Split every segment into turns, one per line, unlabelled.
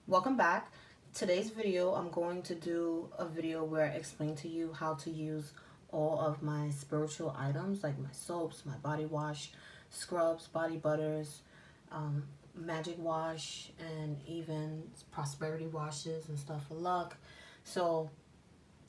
Welcome back. Today's video, I'm going to do a video where I explain to you how to use all of my spiritual items like my soaps, my body wash, scrubs, body butters, magic wash, and even prosperity washes and stuff for luck. So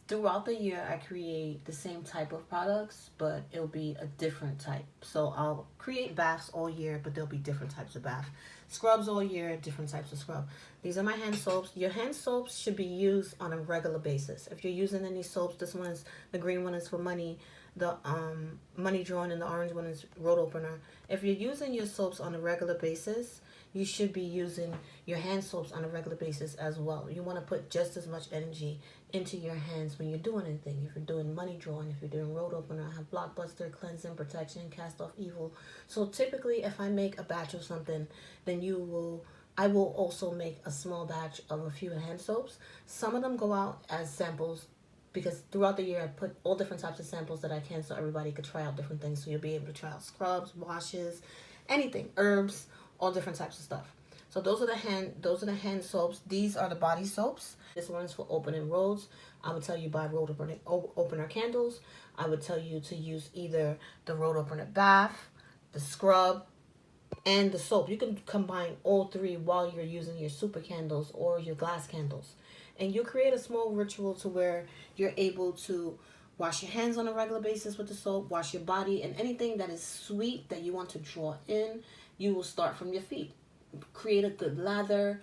throughout the year, I create the same type of products, but it'll be a different type. So I'll create baths all year, but there'll be different types of bath. Scrubs all year, different types of scrub. These are my hand soaps. Your hand soaps should be used on a regular basis. If you're using any soaps, this one is, the green one is for money, the money drawing, and the orange one is road opener. If you're using your soaps on a regular basis, you should be using your hand soaps on a regular basis as well. You want to put just as much energy into your hands when you're doing anything. If you're doing money drawing, if you're doing road opener, I have blockbuster, cleansing, protection, cast off evil. So typically if I make a batch of something, then I will also make a small batch of a few hand soaps. Some of them go out as samples because throughout the year I put all different types of samples that I can so everybody could try out different things. So you'll be able to try out scrubs, washes, anything, herbs, all different types of stuff. So those are the hand soaps. These are the body soaps. This one is for opening roads. I would tell you buy road opener candles. I would tell you to use either the road opener bath, the scrub, and the soap. You can combine all three while you're using your super candles or your glass candles. And you create a small ritual to where you're able to wash your hands on a regular basis with the soap, wash your body, and anything that is sweet that you want to draw in, you will start from your feet. Create a good lather.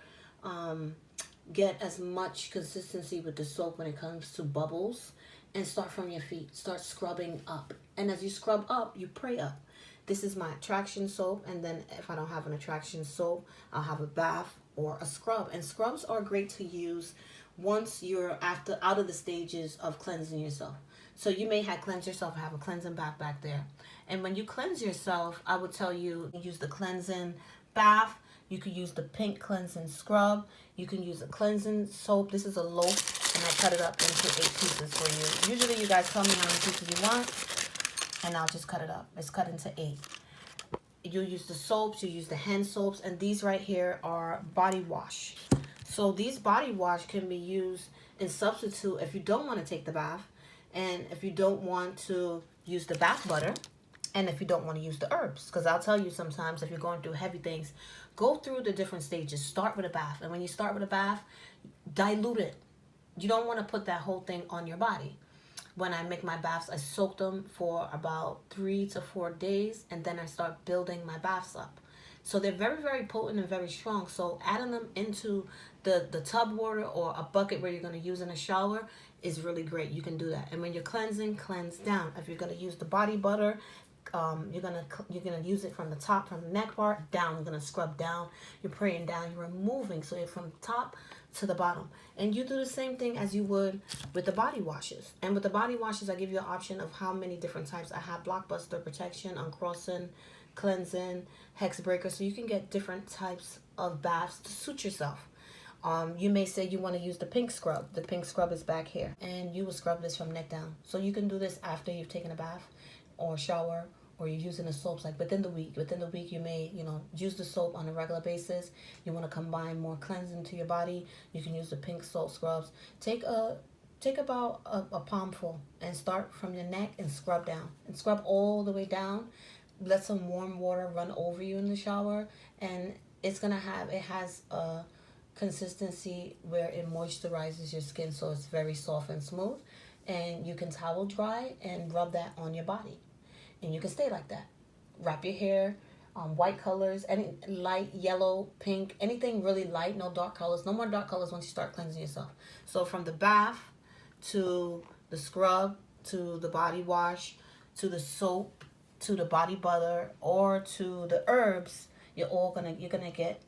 Get as much consistency with the soap when it comes to bubbles, and start from your feet. Start scrubbing up. And as you scrub up, you pray up. This is my attraction soap, and then if I don't have an attraction soap, I'll have a bath or a scrub. And scrubs are great to use once you're out of the stages of cleansing yourself. So you may have cleansed yourself, have a cleansing bath back there. And when you cleanse yourself, I would tell you use the cleansing bath. You could use the pink cleansing scrub. You can use a cleansing soap. This is a loaf, and I cut it up into 8 pieces for you. Usually you guys tell me how many pieces you want, and I'll just cut it up. It's cut into 8. You use the soaps, you use the hand soaps, and these right here are body wash. So these body wash can be used in substitute if you don't want to take the bath, and if you don't want to use the bath butter, and if you don't want to use the herbs. Because I'll tell you sometimes if you're going through heavy things, go through the different stages. Start with a bath, and when you start with a bath, dilute it. You don't want to put that whole thing on your body. When I make my baths, I soak them for about 3 to 4 days, and then I start building my baths up. So they're very, very potent and very strong. So adding them into the tub water or a bucket where you're going to use in a shower is really great. You can do that. And when you're cleansing, cleanse down. If you're going to use the body butter, you're gonna use it from the top, from the neck part down. You're gonna scrub down. You're praying down. You're removing. So you're from top to the bottom. And you do the same thing as you would with the body washes. And with the body washes, I give you an option of how many different types. I have blockbuster, protection, uncrossing, cleansing, hex breaker. So you can get different types of baths to suit yourself. You may say you want to use the pink scrub. The pink scrub is back here, and you will scrub this from neck down. So you can do this after you've taken a bath or shower, or you're using the soaps like within the week. Within the week, you may, use the soap on a regular basis. You want to combine more cleansing to your body. You can use the pink soap scrubs. Take about a palmful and start from your neck and scrub down. And scrub all the way down. Let some warm water run over you in the shower. And it has a consistency where it moisturizes your skin so it's very soft and smooth. And you can towel dry and rub that on your body. And you can stay like that. Wrap your hair, white colors, any light, yellow, pink, anything really light, no dark colors. No more dark colors once you start cleansing yourself. So from the bath to the scrub to the body wash to the soap to the body butter or to the herbs, you're gonna get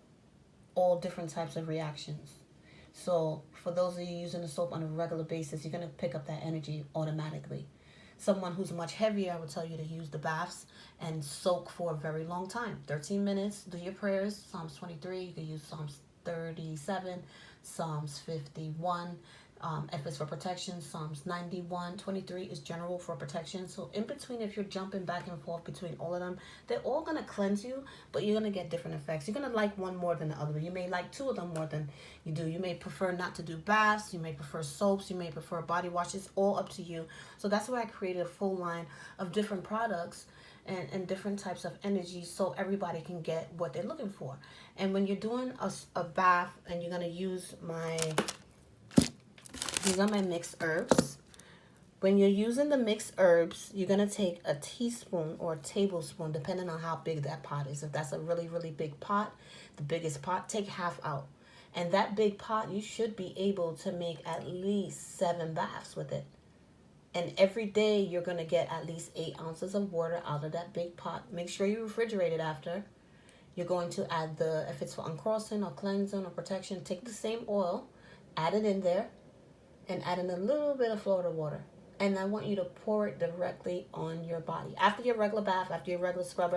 all different types of reactions. So for those of you using the soap on a regular basis, you're gonna pick up that energy automatically. Someone who's much heavier, I would tell you to use the baths and soak for a very long time. 13 minutes, do your prayers. Psalms 23, you can use Psalms 37, Psalms 51. If it's for protection, Psalms 91:23 is general for protection. So in between, if you're jumping back and forth between all of them, they're all going to cleanse you, but you're going to get different effects. You're going to like one more than the other. You may like two of them more than you do. You may prefer not to do baths. You may prefer soaps. You may prefer body washes. All up to you. So that's why I created a full line of different products and different types of energy so everybody can get what they're looking for. And when you're doing a bath and you're going to use these are my mixed herbs. When you're using the mixed herbs, you're going to take a teaspoon or a tablespoon, depending on how big that pot is. If that's a really, really big pot, the biggest pot, take half out. And that big pot, you should be able to make at least 7 baths with it. And every day, you're going to get at least 8 ounces of water out of that big pot. Make sure you refrigerate it after. You're going to add if it's for uncrossing or cleansing or protection, take the same oil, add it in there, and add in a little bit of Florida water. And I want you to pour it directly on your body. After your regular bath, after your regular scrub,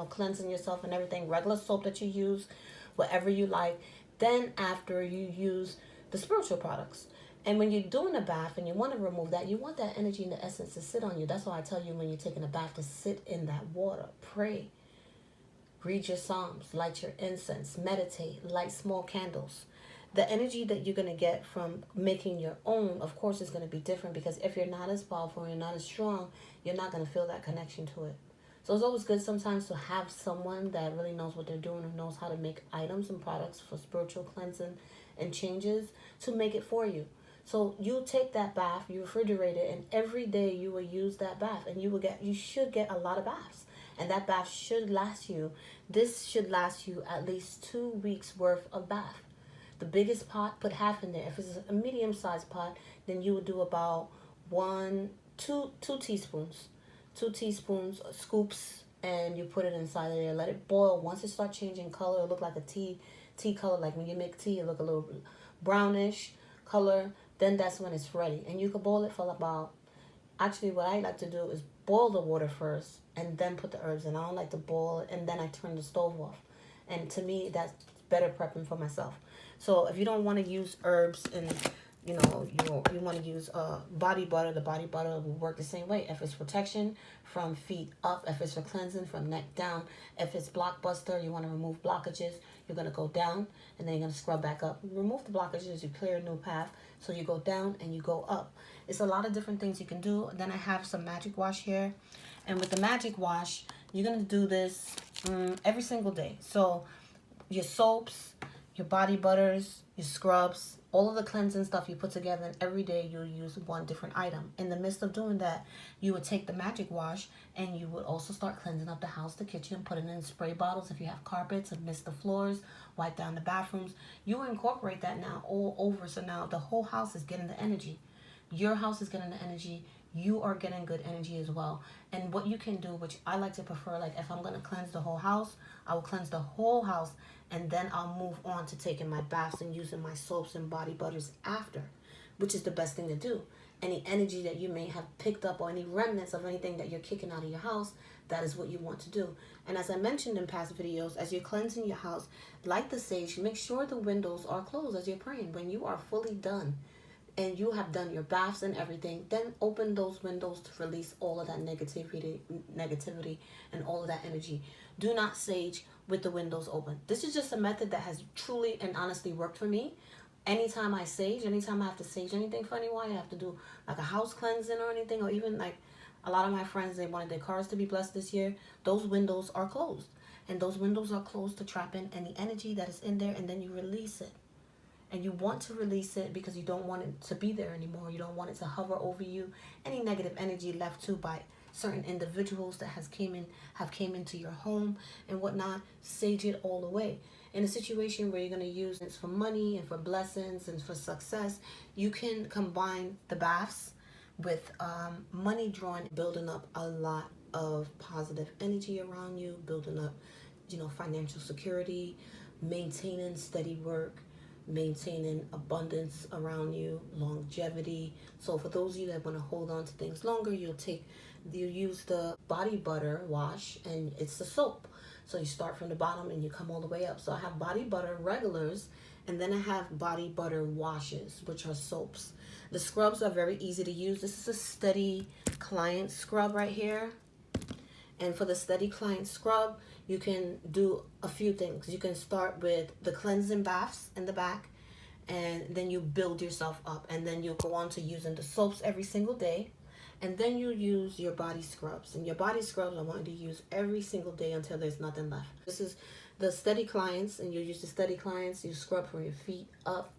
cleansing yourself and everything, regular soap that you use, whatever you like. Then after you use the spiritual products. And when you're doing a bath and you want to remove that, you want that energy and the essence to sit on you. That's why I tell you when you're taking a bath to sit in that water, pray, read your psalms, light your incense, meditate, light small candles. The energy that you're going to get from making your own, of course, is going to be different, because if you're not as powerful, you're not as strong, you're not going to feel that connection to it. So it's always good sometimes to have someone that really knows what they're doing and knows how to make items and products for spiritual cleansing and changes to make it for you. So you take that bath, you refrigerate it, and every day you will use that bath, and you should get a lot of baths. And that bath should last you. This should last you at least 2 weeks worth of bath. The biggest pot, put half in there. If it's a medium-sized pot, then you would do about 2 teaspoons. 2 teaspoons, scoops, and you put it inside of there. Let it boil. Once it starts changing color, it'll look like a tea color. Like when you make tea, it look a little brownish color. Then that's when it's ready. And you can boil it for about, actually what I like to do is boil the water first and then put the herbs in. I don't like to boil it and then I turn the stove off. And to me, that's better prepping for myself. So if you don't want to use herbs and you want to use body butter, the body butter will work the same way. If it's protection from feet up, if it's for cleansing from neck down, if it's blockbuster, you want to remove blockages, you're going to go down and then you're going to scrub back up. You remove the blockages, you clear a new path. So you go down and you go up. It's a lot of different things you can do. Then I have some magic wash here. And with the magic wash, you're going to do this every single day. So your soaps, your body butters, your scrubs, all of the cleansing stuff you put together, and every day you'll use one different item. In the midst of doing that, you would take the magic wash and you would also start cleansing up the house, the kitchen, put it in spray bottles if you have carpets, and mist the floors, wipe down the bathrooms. You will incorporate that now all over. So now the whole house is getting the energy. Your house is getting the energy. You are getting good energy as well. And what you can do, which I like to prefer, like if I'm going to cleanse the whole house, I will cleanse the whole house, and then I'll move on to taking my baths and using my soaps and body butters after, which is the best thing to do. Any energy that you may have picked up or any remnants of anything that you're kicking out of your house, that is what you want to do. And as I mentioned in past videos, as you're cleansing your house, light the sage, make sure the windows are closed as you're praying. When you are fully done, and you have done your baths and everything, then open those windows to release all of that negativity and all of that energy. Do not sage with the windows open. This is just a method that has truly and honestly worked for me. Anytime I sage, anytime I have to sage anything for anyone, I have to do like a house cleansing or anything, or even like a lot of my friends, they wanted their cars to be blessed this year. Those windows are closed. And those windows are closed to trap in any energy that is in there, and then you release it. And you want to release it because you don't want it to be there anymore. You don't want it to hover over you. Any negative energy left to by certain individuals that have came into your home and whatnot, sage it all away. In a situation where you're going to use it for money and for blessings and for success, you can combine the baths with money drawing, building up a lot of positive energy around you, building up, financial security, maintaining steady work, maintaining abundance around you, longevity. So for those of you that want to hold on to things longer, you use the body butter wash, and it's the soap. So you start from the bottom and you come all the way up. So I have body butter regulars, and then I have body butter washes, which are soaps. The scrubs are very easy to use. This is a steady client scrub right here. And for the steady client scrub, you can do a few things. You can start with the cleansing baths in the back, and then you build yourself up, and then you'll go on to using the soaps every single day, and then you use your body scrubs. And your body scrubs I want you to use every single day until there's nothing left. This is the steady clients, and you use the steady clients. You scrub from your feet up.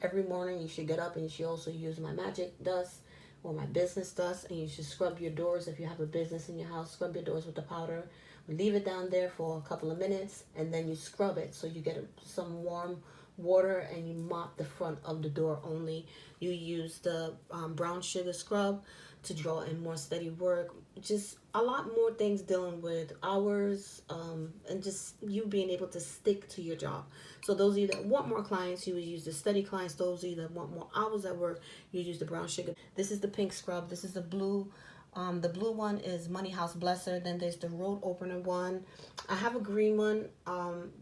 Every morning you should get up, and you should also use my magic dust or my business dust, and you should scrub your doors. If you have a business in your house, scrub your doors with the powder. Leave it down there for a couple of minutes, and then you scrub it so you get some warm water, and you mop the front of the door only. You use the brown sugar scrub to draw in more steady work. Just a lot more things dealing with hours, and just you being able to stick to your job. So those of you that want more clients, you would use the steady clients. Those of you that want more hours at work, you use the brown sugar. This is the pink scrub. This is the blue. The blue one is Money House Blesser. Then there's the Road Opener one. I have a green one,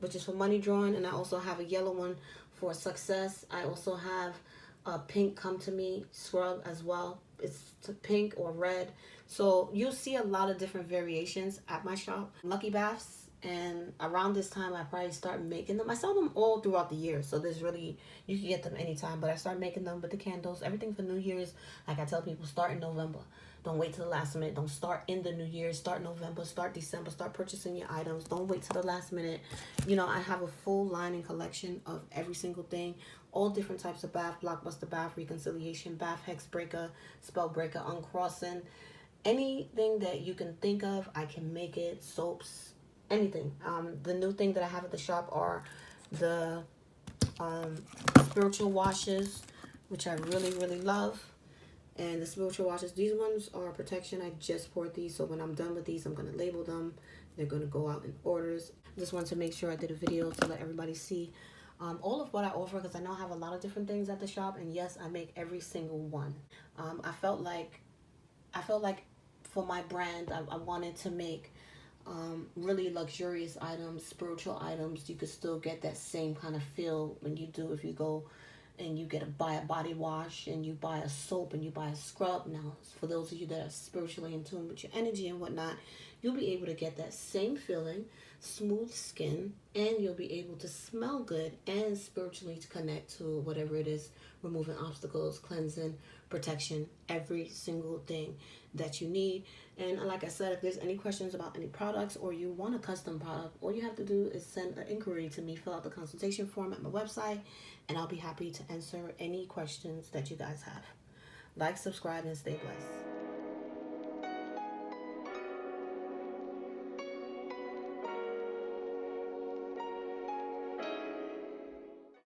which is for money drawing, and I also have a yellow one for success. I also have a pink Come To Me scrub as well. It's pink or red. So you'll see a lot of different variations at my shop. Lucky Baths. And around this time, I probably start making them. I sell them all throughout the year, so there's really, you can get them anytime. But I start making them with the candles. Everything for New Year's, like I tell people, start in November. Don't wait till the last minute. Don't start in the New Year. Start November. Start December. Start purchasing your items. Don't wait till the last minute. You know, I have a full line and collection of every single thing. All different types of bath. Blockbuster bath, reconciliation bath, hex breaker, spell breaker, uncrossing. Anything that you can think of, I can make it. Soaps. Anything. The new thing that I have at the shop are the spiritual washes, which I really love. And the spiritual washes, these ones are protection. I just poured these, so when I'm done with these, I'm going to label them. They're going to go out in orders. Just wanted to make sure I did a video to let everybody see all of what I offer, because I know I have a lot of different things at the shop, and yes, I make every single one. I felt like for my brand, I wanted to make really luxurious items, spiritual items. You could still get that same kind of feel when you do, if you go and you buy a body wash, and you buy a soap, and you buy a scrub. Now, for those of you that are spiritually in tune with your energy and whatnot, you'll be able to get that same feeling, smooth skin, and you'll be able to smell good and spiritually to connect to whatever it is, removing obstacles, cleansing, protection, every single thing that you need. And like I said, if there's any questions about any products, or you want a custom product, all you have to do is send an inquiry to me, fill out the consultation form at my website, and I'll be happy to answer any questions that you guys have. Like, subscribe, and stay blessed.